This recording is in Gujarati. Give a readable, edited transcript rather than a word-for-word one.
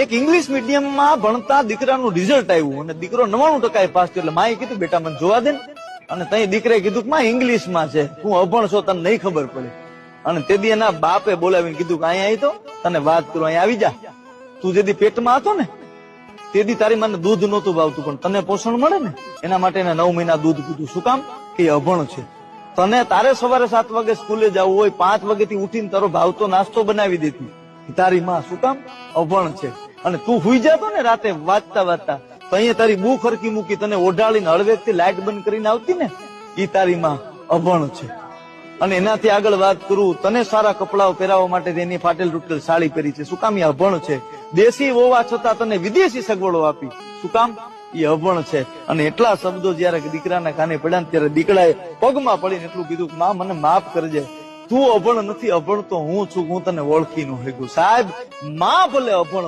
એક ઇંગ્લિશ મીડિયમમાં ભણતા દીકરાનું રિઝલ્ટ આવ્યું અને દીકરો 99% પાસ થયો. એટલે માએ કીધું બેટા મને જોવા દે ને. અને તઈ દીકરાએ કીધું કે માં ઇંગ્લિશમાં છે, તું અભણ છો, તને નહીં ખબર પડે. અને તેદી એના બાપે બોલાવીને કીધું કે અહીંયા આવી તો તને વાત કરું, અહીંયા આવી જા. તું જેદી પેટમાં હતો ને તેદી તારી મને દૂધ નહોતું ભાવતું, પણ તને પોષણ મળે ને એના માટે એને 9 મહિના દૂધ પીધું. શું કામ? કે અભણ છે. તને તારે સવારે 7 વાગે સ્કૂલે જવું હોય, 5 વાગેથી ઉઠીને તારો ભાવતો નાસ્તો બનાવી દેતી તારી માં. શું કામ? અભણ છે. અને તું હુઈ જતો ને રાતે વાંચતા વાંચતા, તો અહીંયા તારી બૂ ખરકી મૂકી તને ઓઢાડીને હળવેકથી લાઈટ બંધ કરીને આવતી ને, ઈ તારી માં અભણ છે. અને એનાથી આગળ વાત કરું, તને સારા કપડાઓ પહેરાવવા માટે તેની ફાટેલ તૂટેલ સાડી પહેરી છે. શું કામ? એ અભણ છે. દેશી હોવા છતાં તને વિદેશી સગવડો આપી. શું કામ? એ અભણ છે. અને એટલા શબ્દો જયારે દીકરાના કાને પડ્યા ને ત્યારે દીકરાએ પગમાં પડીને એટલું કીધું કે માં મને માફ કરજે, તું અભણ નથી, અભણ તો હું છું, હું તને ઓળખી ન શકું. સાહેબ, માં ભલે અભણ